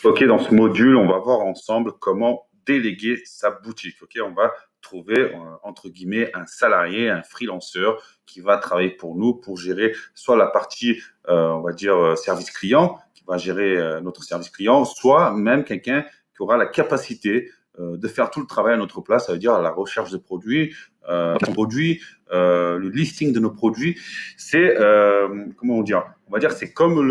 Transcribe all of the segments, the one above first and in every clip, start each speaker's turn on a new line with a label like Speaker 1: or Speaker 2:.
Speaker 1: Ok, dans ce module, on va voir ensemble comment déléguer sa boutique. Ok, on va trouver entre guillemets un salarié, un freelanceur qui va travailler pour nous pour gérer soit la partie, on va dire service client, qui va gérer notre service client, soit même quelqu'un qui aura la capacité de faire tout le travail à notre place. Ça veut dire la recherche de le listing de nos produits. C'est comment dire? On va dire c'est comme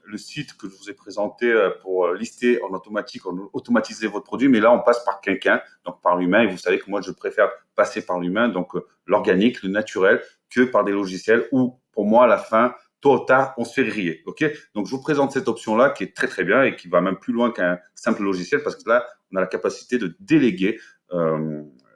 Speaker 1: le site que je vous ai présenté pour lister en automatique, automatiser votre produit, mais là, on passe par quelqu'un, donc par l'humain, et vous savez que moi, je préfère passer par l'humain, donc l'organique, le naturel, que par des logiciels où, pour moi, à la fin, tôt ou tard, on se fait griller. Ok. Donc, je vous présente cette option-là qui est très, très bien et qui va même plus loin qu'un simple logiciel parce que là, on a la capacité de déléguer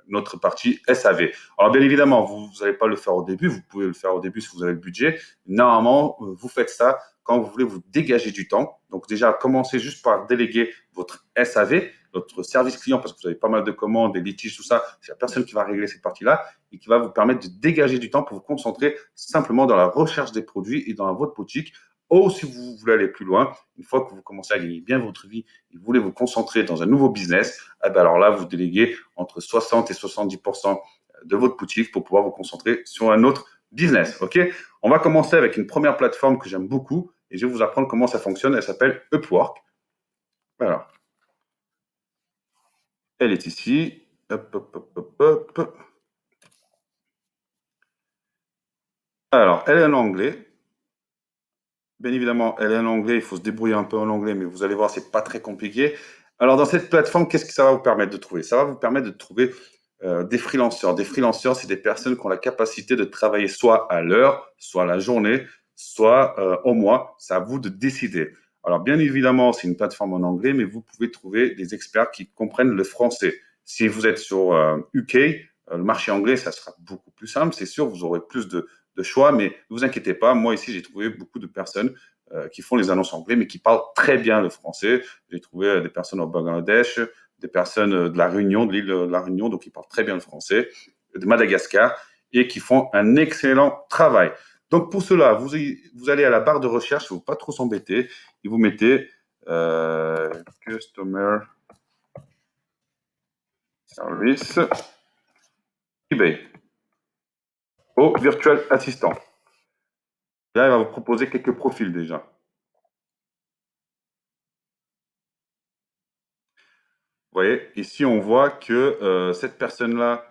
Speaker 1: notre partie SAV. Alors, bien évidemment, vous n'allez pas le faire au début, vous pouvez le faire au début si vous avez le budget. Normalement, vous faites ça quand vous voulez vous dégager du temps. Donc déjà, commencez juste par déléguer votre SAV, votre service client, parce que vous avez pas mal de commandes, des litiges, tout ça. C'est la personne qui va régler cette partie-là et qui va vous permettre de dégager du temps pour vous concentrer simplement dans la recherche des produits et dans votre boutique. Ou si vous voulez aller plus loin, une fois que vous commencez à gagner bien votre vie et vous voulez vous concentrer dans un nouveau business, eh ben alors là, vous déléguez entre 60 et 70% de votre boutique pour pouvoir vous concentrer sur un autre business. OK? On va commencer avec une première plateforme que j'aime beaucoup et je vais vous apprendre comment ça fonctionne. Elle s'appelle Upwork. Alors, elle est ici. Hop, hop, hop, hop, hop. Alors, elle est en anglais. Bien évidemment, elle est en anglais. Il faut se débrouiller un peu en anglais, mais vous allez voir, c'est pas très compliqué. Alors, dans cette plateforme, qu'est-ce que ça va vous permettre de trouver? Ça va vous permettre de trouver des freelanceurs. Des freelanceurs, c'est des personnes qui ont la capacité de travailler soit à l'heure, soit à la journée, soit au mois. C'est à vous de décider. Alors, bien évidemment, c'est une plateforme en anglais, mais vous pouvez trouver des experts qui comprennent le français. Si vous êtes sur UK, le marché anglais, ça sera beaucoup plus simple. C'est sûr, vous aurez plus de choix, mais ne vous inquiétez pas. Moi, ici, j'ai trouvé beaucoup de personnes qui font les annonces anglais, mais qui parlent très bien le français. J'ai trouvé des personnes au Bangladesh, des personnes de la Réunion, de l'île de la Réunion, donc ils parlent très bien le français, de Madagascar, et qui font un excellent travail. Donc pour cela, vous allez à la barre de recherche, il ne faut pas trop s'embêter, et vous mettez Customer Service eBay au Virtual Assistant. Là, il va vous proposer quelques profils déjà. Vous voyez, ici, on voit que cette personne-là,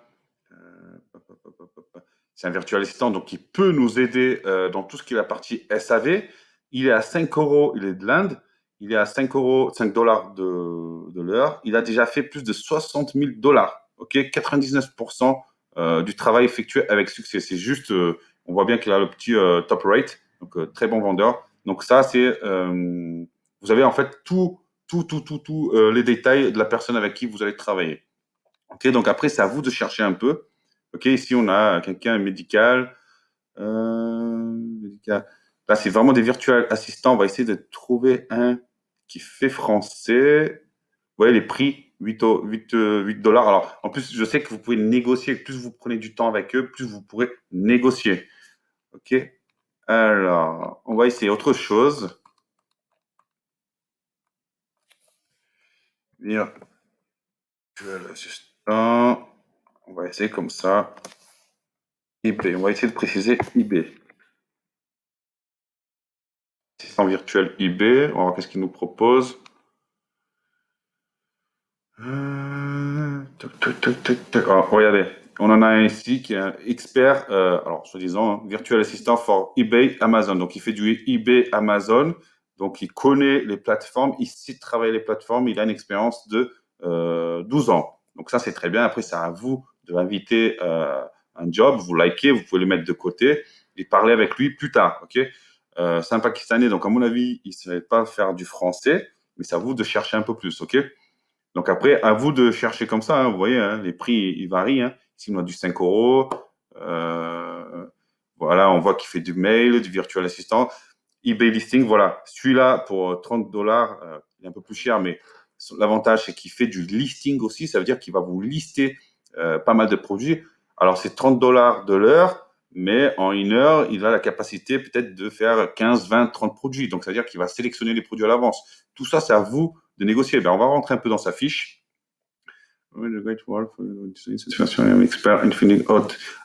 Speaker 1: c'est un virtual assistant, donc il peut nous aider dans tout ce qui est la partie SAV. Il est à 5 euros, il est de l'Inde. Il est à 5 euros, 5 dollars de l'heure. Il a déjà fait plus de 60 000 dollars. OK, 99% du travail effectué avec succès. C'est juste, on voit bien qu'il a le petit top rate, donc très bon vendeur. Donc ça, c'est, vous avez en fait tout les détails de la personne avec qui vous allez travailler. Ok, donc après, c'est à vous de chercher un peu. Ok, ici, on a quelqu'un médical. Médical. Là, c'est vraiment des virtuels assistants. On va essayer de trouver un qui fait français. Vous voyez les prix, 8 dollars. Alors, en plus, je sais que vous pouvez négocier. Plus vous prenez du temps avec eux, plus vous pourrez négocier. Ok, alors, on va essayer autre chose. Virtuel assistant. On va essayer comme ça. eBay. On va essayer de préciser eBay. Assistant virtuel eBay. On va voir qu'est-ce qu'il nous propose. Regardez, on en a un ici qui est un expert, alors soi-disant, virtual assistant for eBay, Amazon. Donc il fait du eBay, Amazon. Donc il connaît les plateformes, il sait travailler les plateformes. Il a une expérience de 12 ans. Donc ça, c'est très bien. Après, c'est à vous de l'inviter un job. Vous likez, vous pouvez le mettre de côté et parler avec lui plus tard. Ok. C'est un Pakistanais, donc à mon avis, il ne savait pas faire du français, mais c'est à vous de chercher un peu plus. Ok. Donc après, à vous de chercher comme ça. Hein, vous voyez, hein, les prix, ils varient. Hein. Ici, on a du 5 euros. Voilà, on voit qu'il fait du mail, du virtual assistant. eBay listing, voilà. Celui-là, pour 30 dollars, il est un peu plus cher, mais l'avantage, c'est qu'il fait du listing aussi. Ça veut dire qu'il va vous lister pas mal de produits. Alors, c'est 30 dollars de l'heure. mais en 1 heure, il a la capacité peut-être de faire 15, 20, 30 produits. Donc, c'est-à-dire qu'il va sélectionner les produits à l'avance. Tout ça, c'est à vous de négocier. Ben, on va rentrer un peu dans sa fiche.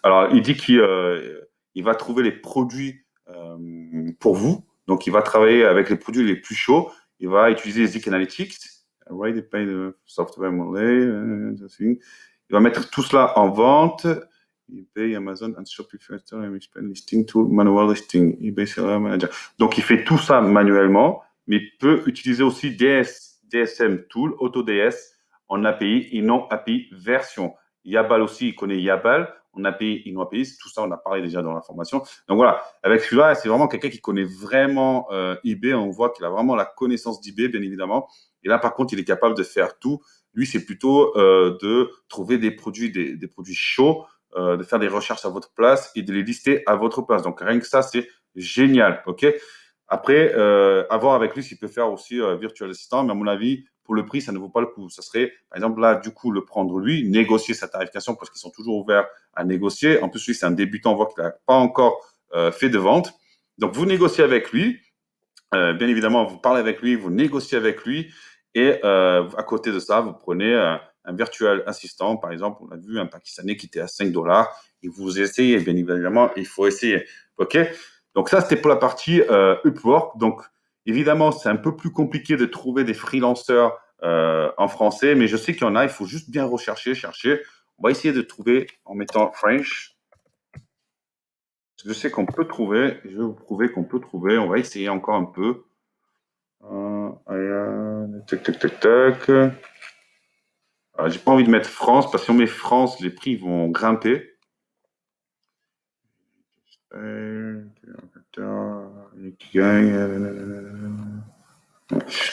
Speaker 1: Alors, il dit qu'il va trouver les produits pour vous. Donc, il va travailler avec les produits les plus chauds. Il va utiliser Zik Analytics. Software il va mettre tout cela en vente. eBay, Amazon, and Shopify, listing tool, manual listing, eBay Seller Manager. Donc, il fait tout ça manuellement, mais il peut utiliser aussi DSM Tool, AutoDS, en API et non API version. Yabal aussi, il connaît Yabal, en API et non API, tout ça, on a parlé déjà dans la formation. Donc voilà, avec celui-là, c'est vraiment quelqu'un qui connaît vraiment eBay. On voit qu'il a vraiment la connaissance d'eBay, bien évidemment. Et là, par contre, il est capable de faire tout. Lui, c'est plutôt de trouver des produits, des produits chauds, de faire des recherches à votre place et de les lister à votre place. Donc, rien que ça, c'est génial. OK? Après, à voir avec lui s'il peut faire aussi Virtual Assistant, mais à mon avis, pour le prix, ça ne vaut pas le coup. Ça serait, par exemple, là, du coup, le prendre lui, négocier sa tarification parce qu'ils sont toujours ouverts à négocier. En plus, lui, c'est un débutant, on voit qu'il n'a pas encore fait de vente. Donc, vous négociez avec lui. Bien évidemment, vous parlez avec lui, vous négociez avec lui. Et à côté de ça, vous prenez un virtual assistant, par exemple, on a vu un Pakistanais qui était à 5 dollars, et vous essayez, bien évidemment, il faut essayer. OK? Donc ça, c'était pour la partie Upwork. Donc, évidemment, c'est un peu plus compliqué de trouver des freelancers en français, mais je sais qu'il y en a, il faut juste bien rechercher, chercher. On va essayer de trouver en mettant French. Je sais qu'on peut trouver, je vais vous prouver qu'on peut trouver, on va essayer encore un peu. Tac, tac, tac, tac. J'ai pas envie de mettre France, parce que si on met France, les prix vont grimper.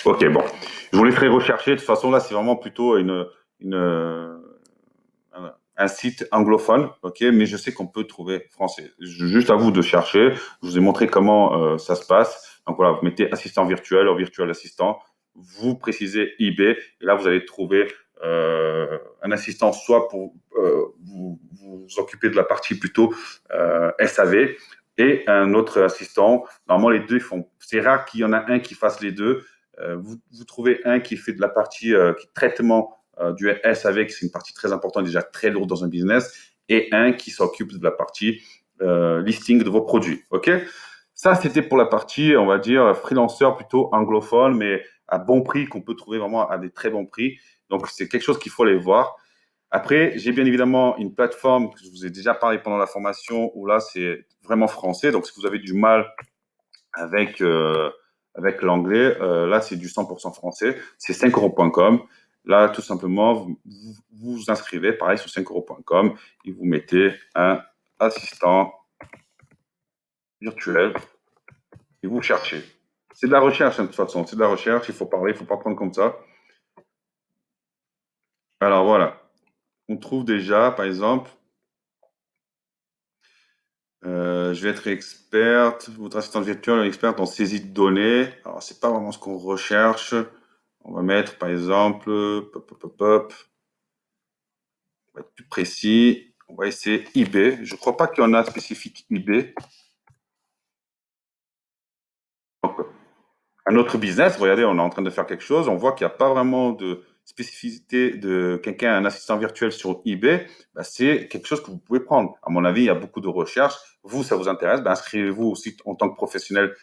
Speaker 1: Ok, bon. Je vous les ferai rechercher. De toute façon, là, c'est vraiment plutôt un site anglophone, ok, mais je sais qu'on peut trouver français. Juste à vous de chercher. Je vous ai montré comment ça se passe. Donc voilà, vous mettez assistant virtuel ou virtuel assistant, vous précisez eBay, et là vous allez trouver un assistant soit pour vous occuper de la partie plutôt SAV, et un autre assistant. Normalement, les deux font. C'est rare qu'il y en a un qui fasse les deux. Vous trouvez un qui fait de la partie traitement du SAV, qui c'est une partie très importante, déjà très lourde dans un business, et un qui s'occupe de la partie listing de vos produits. OK? Ça, c'était pour la partie, on va dire, freelanceur plutôt anglophone, mais à bon prix, qu'on peut trouver vraiment à des très bons prix. Donc, c'est quelque chose qu'il faut aller voir. Après, j'ai bien évidemment une plateforme que je vous ai déjà parlé pendant la formation, où là, c'est vraiment français. Donc, si vous avez du mal avec, avec l'anglais, là, c'est du 100% français. C'est 5euros.com. Là, tout simplement, vous inscrivez, pareil, sur 5euros.com, et vous mettez un assistant virtuel et vous cherchez. C'est de la recherche, hein, de toute façon. C'est de la recherche, il faut parler, il ne faut pas prendre comme ça. Alors voilà, on trouve déjà, par exemple, je vais être experte, votre assistante virtuelle est experte en saisie de données. Alors, c'est pas vraiment ce qu'on recherche. On va mettre, par exemple, on va être plus précis. On va essayer eBay. Je ne crois pas qu'il y en a spécifique eBay. Donc, un autre business, regardez, on est en train de faire quelque chose. On voit qu'il n'y a pas vraiment de spécificité de quelqu'un, un assistant virtuel sur eBay. Ben, c'est quelque chose que vous pouvez prendre. À mon avis, il y a beaucoup de recherches. Vous, ça vous intéresse, ben, inscrivez-vous aussi en tant que professionnel.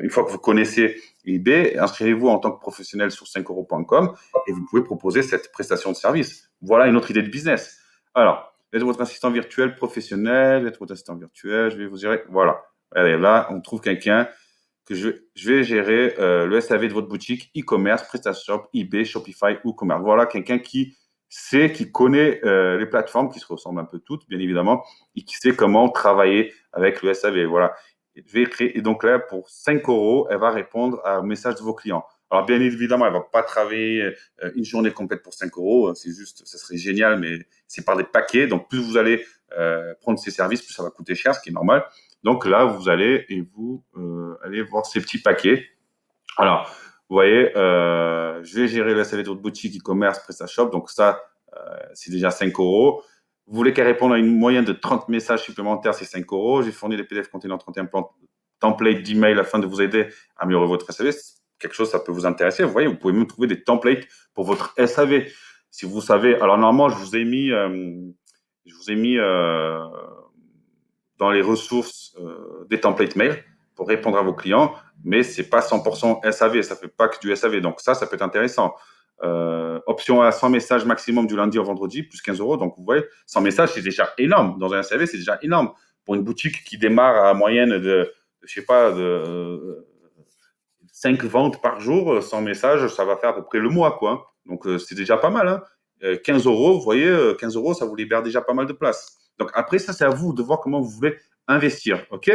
Speaker 1: Une fois que vous connaissez eBay, inscrivez-vous en tant que professionnel sur 5euros.com et vous pouvez proposer cette prestation de service. Voilà une autre idée de business. Alors, êtes votre assistant virtuel professionnel, êtes votre assistant virtuel, je vais vous dire, voilà. Allez, là, on trouve quelqu'un que je vais gérer le SAV de votre boutique, e-commerce, PrestaShop, eBay, Shopify ou Commerce. Voilà, quelqu'un qui sait, qui connaît les plateformes, qui se ressemblent un peu toutes, bien évidemment, et qui sait comment travailler avec le SAV. Voilà. Je vais créer, et donc là, pour 5 euros, elle va répondre au message de vos clients. Alors, bien évidemment, elle ne va pas travailler une journée complète pour 5 euros. C'est juste, ça serait génial, mais c'est par des paquets. Donc, plus vous allez prendre ces services, plus ça va coûter cher, ce qui est normal. Donc là, vous allez et vous allez voir ces petits paquets. Alors, vous voyez, je vais gérer la salle de votre boutique e-commerce PrestaShop. Donc ça, c'est déjà 5 euros. Vous voulez qu'elle réponde à une moyenne de 30 messages supplémentaires, c'est 5 euros. J'ai fourni les PDF contenant 31 templates d'email afin de vous aider à améliorer votre SAV. Quelque chose, ça peut vous intéresser. Vous voyez, vous pouvez même trouver des templates pour votre SAV. Si vous savez, alors normalement, je vous ai mis dans les ressources des templates mail pour répondre à vos clients, mais c'est pas 100% SAV, ça fait pas que du SAV. Donc ça peut être intéressant. Option à 100 messages maximum du lundi au vendredi, plus 15 euros. Donc, vous voyez, 100 messages, c'est déjà énorme. Dans un SAV, c'est déjà énorme. Pour une boutique qui démarre à moyenne je sais pas, de 5 ventes par jour, 100 messages, ça va faire à peu près le mois, quoi. Donc, c'est déjà pas mal, hein. 15 euros, vous voyez, 15 euros, ça vous libère déjà pas mal de place. Donc, après, ça, c'est à vous de voir comment vous voulez investir, OK?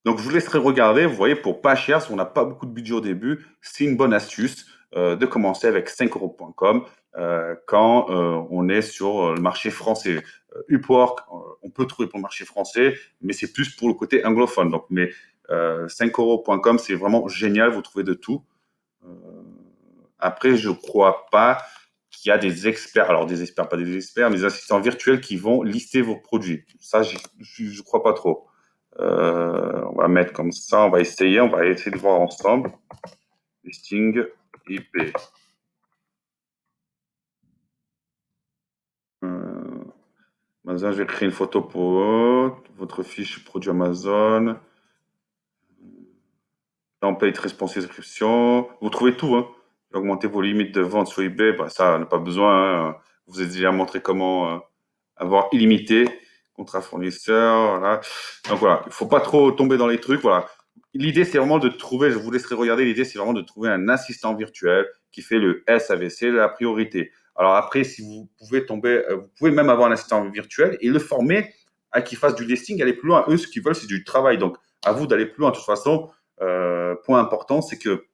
Speaker 1: Donc, je vous laisserai regarder. Vous voyez, pour pas cher, si on n'a pas beaucoup de budget au début, c'est une bonne astuce de commencer avec 5euros.com quand on est sur le marché français. Upwork, on peut trouver pour le marché français, mais c'est plus pour le côté anglophone. Donc, mais 5euros.com, c'est vraiment génial. Vous trouvez de tout. Euh, Après, je ne crois pas qu'il y a des experts, alors des experts, pas des experts, mais des assistants virtuels qui vont lister vos produits. Ça, je ne crois pas trop. On va mettre comme ça, on va essayer de voir ensemble. Listing IP. Euh, Amazon, je vais créer une photo pour votre fiche produit Amazon. Template responsive description. Vous trouvez tout, hein. Augmentez vos limites de vente sur eBay, bah, ça, n'a pas besoin, hein. Je vous ai déjà montré comment avoir illimité. Contrat fournisseur, voilà. Donc voilà, il ne faut pas trop tomber dans les trucs, voilà. L'idée, c'est vraiment de trouver, je vous laisserai regarder, l'idée, c'est vraiment de trouver un assistant virtuel qui fait le SAVC, la priorité. Alors après, si vous pouvez tomber, vous pouvez même avoir un assistant virtuel et le former à qu'il fasse du listing, aller plus loin. Eux, ce qu'ils veulent, c'est du travail. Donc, à vous d'aller plus loin. De toute façon, point important, c'est que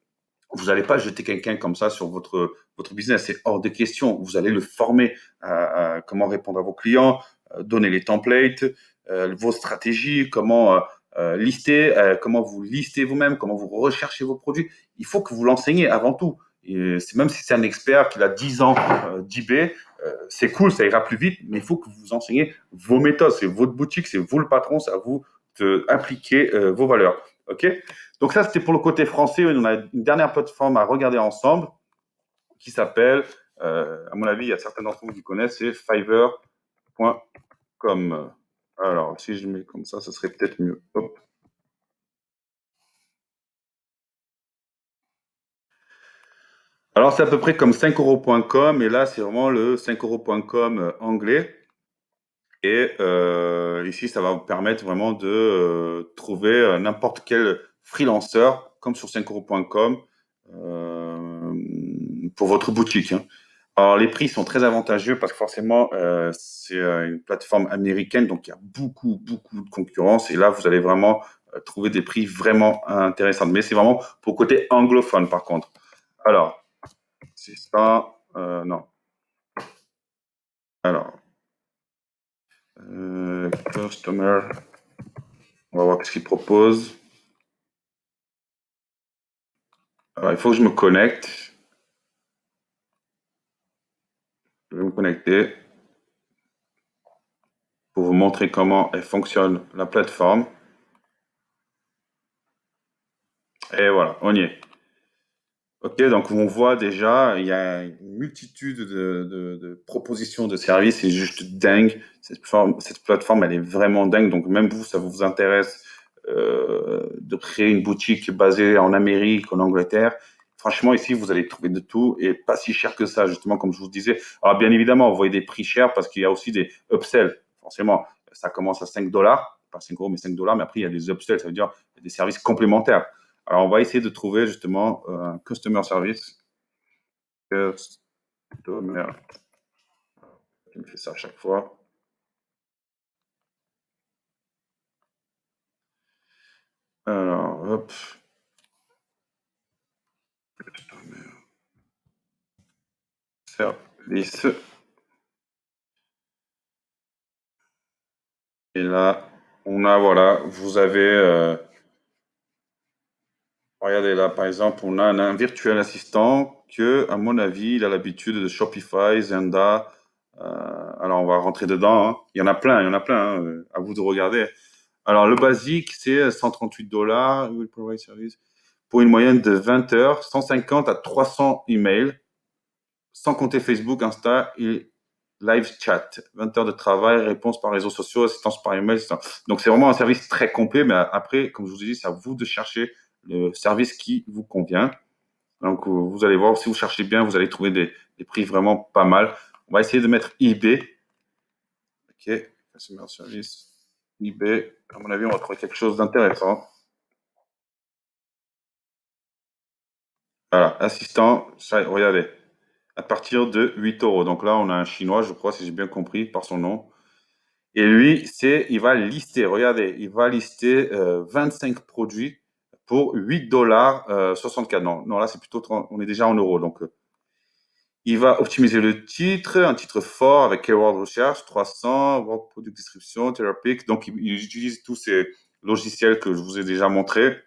Speaker 1: vous n'allez pas jeter quelqu'un comme ça sur votre business. C'est hors de question. Vous allez le former à comment répondre à vos clients, donner les templates, vos stratégies, comment lister, comment vous listez vous-même, comment vous recherchez vos produits. Il faut que vous l'enseignez avant tout. Et même si c'est un expert qui a 10 ans d'eBay, c'est cool, ça ira plus vite, mais il faut que vous enseignez vos méthodes. C'est votre boutique, c'est vous le patron, c'est à vous d'appliquer vos valeurs. OK? Donc ça, c'était pour le côté français. On a une dernière plateforme à regarder ensemble qui s'appelle, à mon avis, il y a certains d'entre vous qui connaissent, c'est fiverr.com. Alors, si je mets comme ça serait peut-être mieux. Hop. Alors, c'est à peu près comme 5euros.com, et là, c'est vraiment le 5euros.com anglais. Et ici, ça va vous permettre vraiment de trouver n'importe quel freelanceur, comme sur 5euros.com, pour votre boutique, hein. Alors, les prix sont très avantageux parce que forcément, c'est une plateforme américaine, donc il y a beaucoup de concurrence. Et là, vous allez vraiment trouver des prix vraiment intéressants. Mais c'est vraiment pour le côté anglophone, par contre. Alors, c'est ça. Non. Alors, customer. On va voir ce qu'il propose. Alors, il faut que je me connecte. Je vais me connecter pour vous montrer comment elle fonctionne, la plateforme. Et voilà, on y est. Ok, donc on voit déjà, il y a une multitude de propositions de services, c'est juste dingue. Cette plateforme, elle est vraiment dingue. Donc même vous, ça vous intéresse de créer une boutique basée en Amérique, en Angleterre. Franchement, ici, vous allez trouver de tout et pas si cher que ça, justement, comme je vous disais. Alors bien évidemment, vous voyez des prix chers parce qu'il y a aussi des upsells. Forcément, ça commence à 5 dollars, pas 5 euros, mais 5 dollars. Mais après, il y a des upsells, ça veut dire des services complémentaires. Alors, on va essayer de trouver justement un customer service. Customer, je me fais ça à chaque fois. Alors, hop, customer service. Et là, on a, voilà, vous avez, regardez là, par exemple, on a un virtuel assistant que, à mon avis, il a l'habitude de Shopify, Zenda, Alors, on va rentrer dedans, hein. Il y en a plein, il y en a plein, hein. À vous de regarder. Alors, le basique, c'est 138 $. Will provide service pour une moyenne de 20 heures, 150 à 300 emails, sans compter Facebook, Insta et live chat. 20 heures de travail, réponse par réseaux sociaux, assistance par email, etc. Donc, c'est vraiment un service très complet, mais après, comme je vous ai dit, c'est à vous de chercher le service qui vous convient. Donc, vous allez voir, si vous cherchez bien, vous allez trouver des prix vraiment pas mal. On va essayer de mettre eBay. OK, customer service, eBay. À mon avis, on va trouver quelque chose d'intéressant. Voilà, assistant, ça, regardez, à partir de 8 euros. Donc là, on a un chinois, je crois, si j'ai bien compris, par son nom. Et lui, il va lister, regardez, il va lister 25 produits pour 8 $ 64. Non, non, là, c'est plutôt 30, on est déjà en euros. Donc, il va optimiser le titre, un titre fort avec keyword recherche, 300, word product description, Therapeutic. Donc, il utilise tous ces logiciels que je vous ai déjà montrés.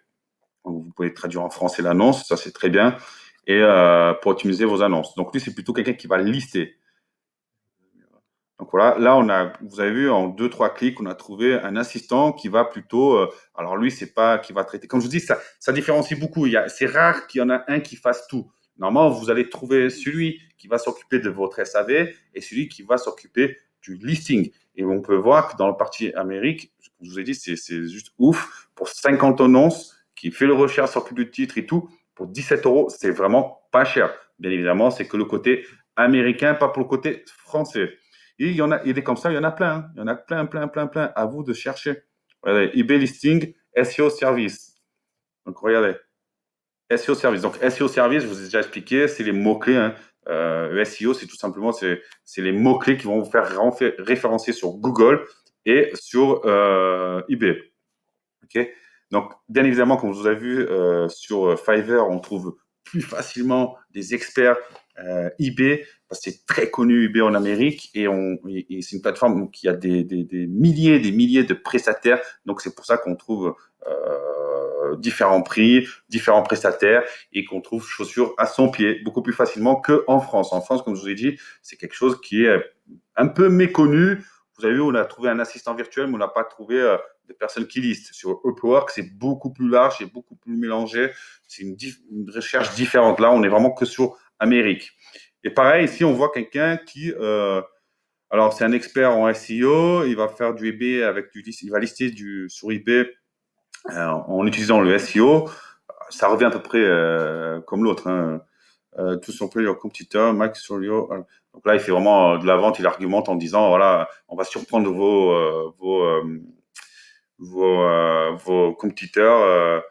Speaker 1: Donc, vous pouvez traduire en français l'annonce, ça c'est très bien. Et pour optimiser vos annonces. Donc, lui, c'est plutôt quelqu'un qui va lister. Donc voilà, là, vous avez vu, en deux, trois clics, on a trouvé un assistant qui va plutôt. Alors lui, c'est pas qui va traiter. Comme je vous dis, ça différencie beaucoup. C'est rare qu'il y en a un qui fasse tout. Normalement, vous allez trouver celui qui va s'occuper de votre SAV et celui qui va s'occuper du listing. Et on peut voir que dans la partie Amérique, je vous ai dit, c'est juste ouf. Pour 50 annonces, qui fait le recherche, s'occupe du titre et tout, pour 17 euros, c'est vraiment pas cher. Bien évidemment, c'est que le côté américain, pas pour le côté français. Et il y en a, il est comme ça, il y en a plein, hein. Il y en a plein, plein, plein, plein. À vous de chercher. Regardez, eBay Listing, SEO Service. Donc, regardez, SEO Service. Donc, SEO Service, je vous ai déjà expliqué, c'est les mots-clés, hein. SEO, c'est tout simplement, c'est les mots-clés qui vont vous faire référencer sur Google et sur eBay. OK? Donc, bien évidemment, comme vous avez vu sur Fiverr, on trouve plus facilement des experts eBay, parce que c'est très connu eBay en Amérique, et c'est une plateforme qui a des milliers de prestataires. Donc, c'est pour ça qu'on trouve différents prix, différents prestataires, et qu'on trouve chaussures à son pied beaucoup plus facilement qu'en France. En France, comme je vous ai dit, c'est quelque chose qui est un peu méconnu. Vous avez vu, on a trouvé un assistant virtuel, mais on n'a pas trouvé des personnes qui listent. Sur Upwork, c'est beaucoup plus large et beaucoup plus mélangé. C'est une recherche différente. Là, on est vraiment que sur Amérique. Et pareil, ici, on voit quelqu'un qui, alors c'est un expert en SEO, il va faire du eBay il va lister sur eBay en utilisant le SEO. Ça revient à peu près comme l'autre, hein. Tout sur your competitor, Max sur your. Donc là, il fait vraiment de la vente, il argumente en disant voilà, on va surprendre vos compétiteurs,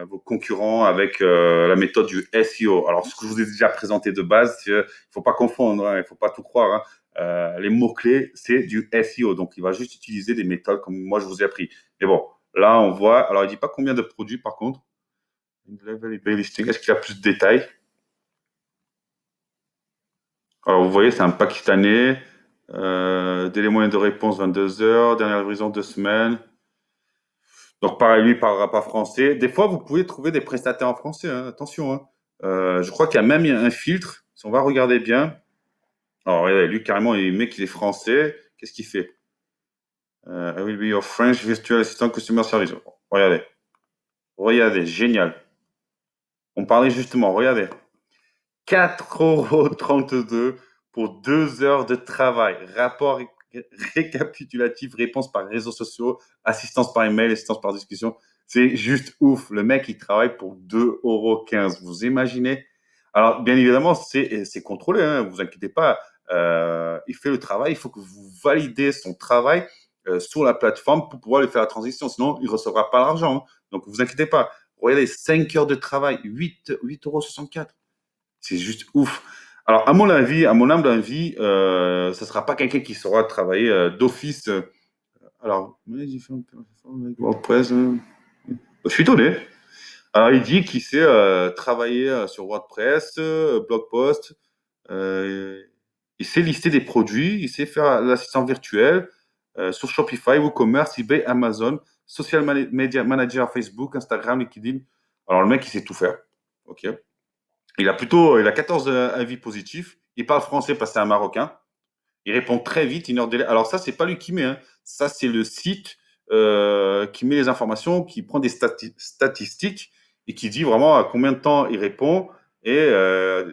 Speaker 1: vos concurrents avec la méthode du SEO. Alors, ce que je vous ai déjà présenté de base, il ne faut pas confondre, hein, il ne faut pas tout croire, hein. Les mots-clés, c'est du SEO. Donc, il va juste utiliser des méthodes comme moi, je vous ai appris. Mais bon, là, on voit. Alors, il ne dit pas combien de produits, par contre. Est-ce qu'il a plus de détails? Alors, vous voyez, c'est un Pakistanais. Délai moyen de réponse 22 heures. Dernière livraison 2 semaines. Donc, pareil, lui, il parlera pas français. Des fois, vous pouvez trouver des prestataires en français, hein. Attention, hein. Je crois qu'il y a même un filtre. Si on va regarder bien. Alors, regardez, lui, carrément, il met qu'il est français. Qu'est-ce qu'il fait? I will be your French virtual assistant customer service. Regardez. Regardez, génial. On parlait justement, regardez. 4,32 € pour 2 heures de travail. Rapport récapitulatif, réponse par réseaux sociaux, assistance par email, assistance par discussion. C'est juste ouf. Le mec, il travaille pour 2,15 €. Vous imaginez? Alors, bien évidemment, c'est contrôlé, hein, vous inquiétez pas. Il fait le travail. Il faut que vous validez son travail sur la plateforme pour pouvoir lui faire la transition. Sinon, il ne recevra pas l'argent, hein. Donc, vous inquiétez pas. Regardez, 5 heures de travail, 8,64 €. C'est juste ouf. Alors, à mon humble avis, ce ne sera pas quelqu'un qui saura travailler d'office. Alors, WordPress, je suis étonné. Alors, il dit qu'il sait travailler sur WordPress, blog post, il sait lister des produits, il sait faire l'assistant virtuel sur Shopify, WooCommerce, eBay, Amazon, Social Media Manager, Facebook, Instagram, LinkedIn. Alors, le mec, il sait tout faire. OK. Il a 14 avis positifs. Il parle français parce que c'est un Marocain. Il répond très vite, 1 heure de délai. Alors ça, c'est pas lui qui met, hein. Ça, c'est le site qui met les informations, qui prend des statistiques et qui dit vraiment à combien de temps il répond et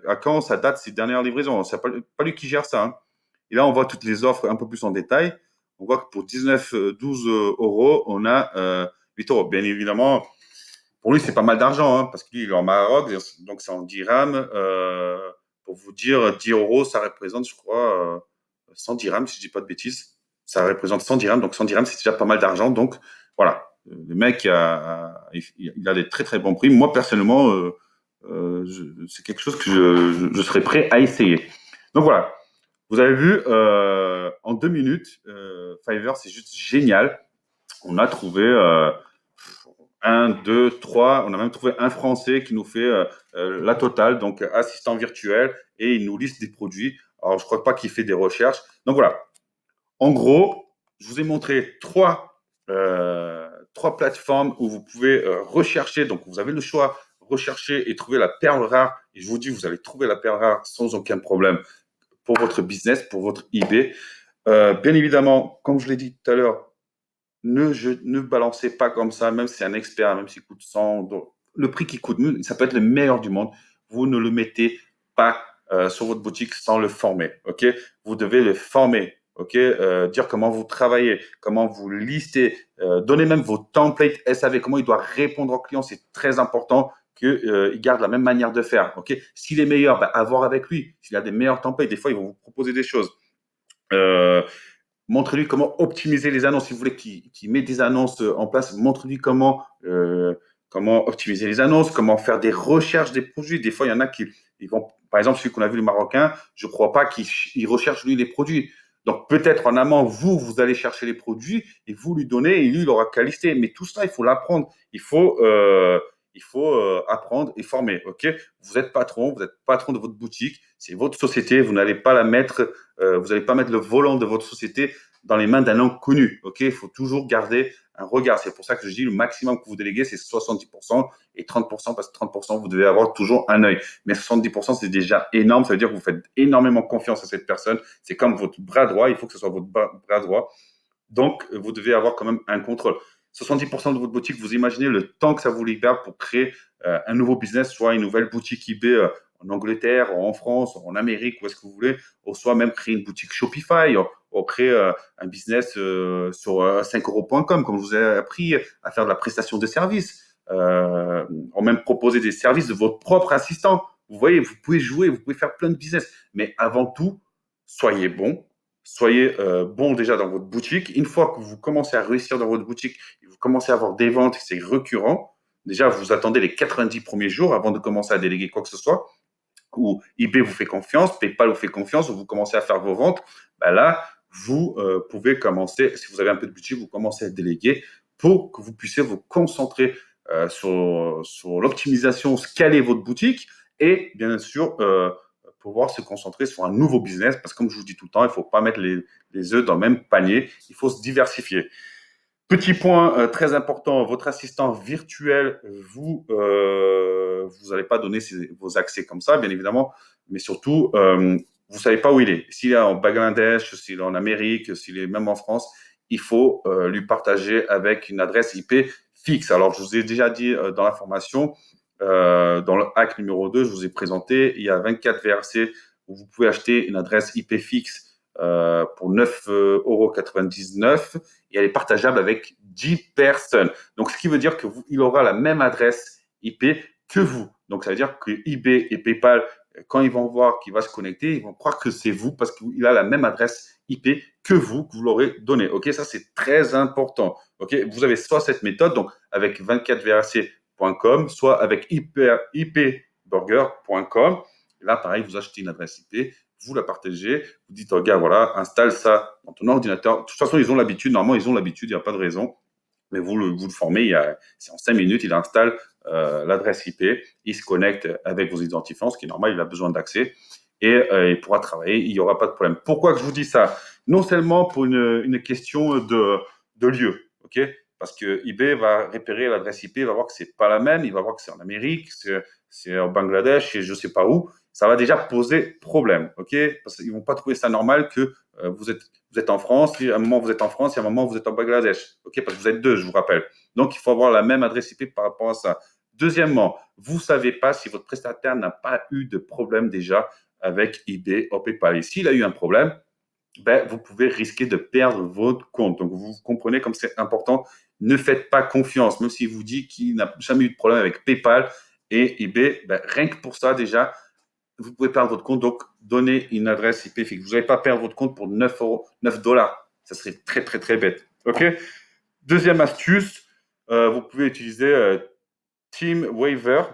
Speaker 1: à quand ça date ses dernières livraisons. C'est pas lui qui gère ça, hein. Et là, on voit toutes les offres un peu plus en détail. On voit que pour 19, 12 euros, on a 8 euros. Bien évidemment, pour lui, c'est pas mal d'argent, hein, parce qu'il est en Maroc, donc c'est en dirham. Pour vous dire, 10 euros, ça représente, je crois, 100 dirhams, si je dis pas de bêtises. Ça représente 100 dirhams, donc 100 dirhams, c'est déjà pas mal d'argent. Donc voilà, le mec il a des très très bons prix. Moi, personnellement, c'est quelque chose que je serais prêt à essayer. Donc voilà, vous avez vu, en 2 minutes, Fiverr, c'est juste génial. On a trouvé un, deux, trois. On a même trouvé un Français qui nous fait la totale, donc assistant virtuel, et il nous liste des produits. Alors, je ne crois pas qu'il fait des recherches. Donc voilà. En gros, je vous ai montré trois plateformes où vous pouvez rechercher. Donc, vous avez le choix rechercher et trouver la perle rare. Et je vous dis, vous allez trouver la perle rare sans aucun problème pour votre business, pour votre eBay. Bien évidemment, comme je l'ai dit tout à l'heure, ne balancez pas comme ça, même si c'est un expert, même s'il coûte 100 $. Le prix qui coûte, ça peut être le meilleur du monde. Vous ne le mettez pas sur votre boutique sans le former. Ok, vous devez le former. Ok, dire comment vous travaillez, comment vous listez, donnez même vos templates SAV, comment il doit répondre aux clients. C'est très important qu'il garde la même manière de faire. Ok, s'il est meilleur, bah, à voir avec lui. S'il a des meilleurs templates, des fois, ils vont vous proposer des choses. Euh, Montrez-lui comment optimiser les annonces. Si vous voulez qu'il mette des annonces en place, montrez-lui comment optimiser les annonces, comment faire des recherches des produits. Des fois, il y en a qui ils vont, par exemple, celui qu'on a vu, le Marocain, je ne crois pas qu'il recherche lui les produits. Donc peut-être en amont, vous allez chercher les produits et vous lui donnez et lui, il aura qu'à lister. Mais tout ça, il faut l'apprendre. Il faut apprendre et former. Ok, vous êtes patron de votre boutique, c'est votre société. Vous n'allez pas la mettre, vous n'allez pas mettre le volant de votre société dans les mains d'un inconnu. Ok, il faut toujours garder un regard. C'est pour ça que je dis le maximum que vous déléguez, c'est 70% et 30%, parce que 30%, vous devez avoir toujours un œil. Mais 70%, c'est déjà énorme. Ça veut dire que vous faites énormément confiance à cette personne. C'est comme votre bras droit. Il faut que ce soit votre bras droit. Donc, vous devez avoir quand même un contrôle. 70% de votre boutique, vous imaginez le temps que ça vous libère pour créer un nouveau business, soit une nouvelle boutique eBay en Angleterre, en France, en Amérique, où est-ce que vous voulez, ou soit même créer une boutique Shopify, ou créer un business sur 5euros.com, comme je vous ai appris à faire de la prestation de services, ou même proposer des services de votre propre assistant. Vous voyez, vous pouvez jouer, vous pouvez faire plein de business, mais avant tout, soyez bon, soyez bon déjà dans votre boutique. Une fois que vous commencez à réussir dans votre boutique, vous commencez à avoir des ventes, c'est récurrent. Déjà, vous attendez les 90 premiers jours avant de commencer à déléguer quoi que ce soit. Ou eBay vous fait confiance, PayPal vous fait confiance, ou vous commencez à faire vos ventes. Ben là, vous pouvez commencer, si vous avez un peu de budget, vous commencez à déléguer pour que vous puissiez vous concentrer sur l'optimisation, scaler votre boutique et bien sûr pouvoir se concentrer sur un nouveau business, parce que comme je vous dis tout le temps, il ne faut pas mettre les œufs dans le même panier, il faut se diversifier. Petit point très important, votre assistant virtuel, vous n'allez pas donner vos accès comme ça, bien évidemment, mais surtout, vous ne savez pas où il est. S'il est en Bangladesh, s'il est en Amérique, s'il est même en France, il faut lui partager avec une adresse IP fixe. Alors, je vous ai déjà dit dans la formation, dans le hack numéro 2, je vous ai présenté, il y a 24 VRC où vous pouvez acheter une adresse IP fixe pour 9,99 € et elle est partageable avec 10 personnes. Donc, ce qui veut dire qu'il aura la même adresse IP que vous. Donc, ça veut dire que eBay et PayPal, quand ils vont voir qu'il va se connecter, ils vont croire que c'est vous parce qu'il a la même adresse IP que vous l'aurez donné. OK, ça, c'est très important. OK, vous avez soit cette méthode, donc avec 24vrc.com, soit avec ipburger.com. Là, pareil, vous achetez une adresse IP, vous la partagez, vous dites au gars, voilà, installe ça dans ton ordinateur. De toute façon, ils ont l'habitude, normalement, ils ont l'habitude, il n'y a pas de raison. Mais vous le formez, c'est en 5 minutes, il installe l'adresse IP, il se connecte avec vos identifiants, ce qui est normal, il a besoin d'accès, et il pourra travailler, il n'y aura pas de problème. Pourquoi que je vous dis ça? Non seulement pour une question de lieu, ok? Parce que eBay va repérer l'adresse IP, va voir que c'est pas la même, il va voir que c'est en Amérique, c'est au Bangladesh et je ne sais pas où, ça va déjà poser problème, ok? Parce qu'ils ne vont pas trouver ça normal que vous êtes en France, et à un moment vous êtes en France et à un moment vous êtes en Bangladesh, ok? Parce que vous êtes deux, je vous rappelle. Donc, il faut avoir la même adresse IP par rapport à ça. Deuxièmement, vous ne savez pas si votre prestataire n'a pas eu de problème déjà avec eBay ou PayPal. Et s'il a eu un problème, ben, vous pouvez risquer de perdre votre compte. Donc, vous comprenez comme c'est important. Ne faites pas confiance, même s'il vous dit qu'il n'a jamais eu de problème avec PayPal et eBay. Ben, rien que pour ça, déjà, vous pouvez perdre votre compte. Donc, donnez une adresse IP fixe. Vous n'allez pas perdre votre compte pour 9 euros, 9 dollars. Ça serait très, très, très bête. OK? Deuxième astuce, vous pouvez utiliser TeamWaver.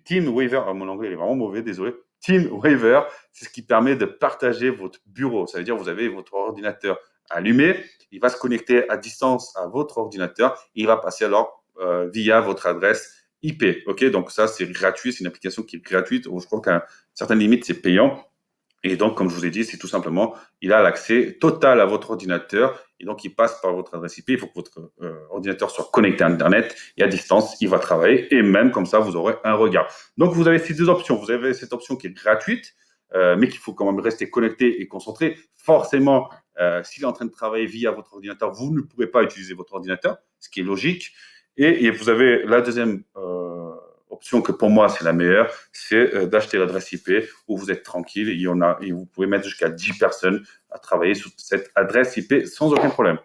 Speaker 1: TeamWaver, mon anglais il est vraiment mauvais, désolé. TeamWaver, c'est ce qui permet de partager votre bureau. Ça veut dire que vous avez votre ordinateur allumé, il va se connecter à distance à votre ordinateur, il va passer alors via votre adresse IP. Ok, donc ça c'est gratuit, c'est une application qui est gratuite. Je crois qu'à certaines limites c'est payant. Et donc, comme je vous ai dit, c'est tout simplement, il a l'accès total à votre ordinateur. Et donc, il passe par votre adresse IP. Il faut que votre ordinateur soit connecté à Internet et à distance, il va travailler. Et même comme ça, vous aurez un regard. Donc, vous avez ces deux options. Vous avez cette option qui est gratuite, mais qu'il faut quand même rester connecté et concentré. Forcément, s'il est en train de travailler via votre ordinateur, vous ne pourrez pas utiliser votre ordinateur, ce qui est logique. Et vous avez la deuxième option que pour moi c'est la meilleure, c'est d'acheter l'adresse IP où vous êtes tranquille et vous pouvez mettre jusqu'à 10 personnes à travailler sur cette adresse IP sans aucun problème.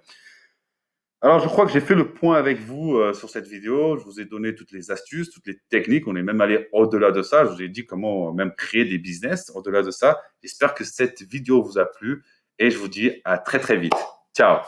Speaker 1: Alors, je crois que j'ai fait le point avec vous sur cette vidéo. Je vous ai donné toutes les astuces, toutes les techniques. On est même allé au-delà de ça. Je vous ai dit comment même créer des business au-delà de ça. J'espère que cette vidéo vous a plu et je vous dis à très très vite. Ciao!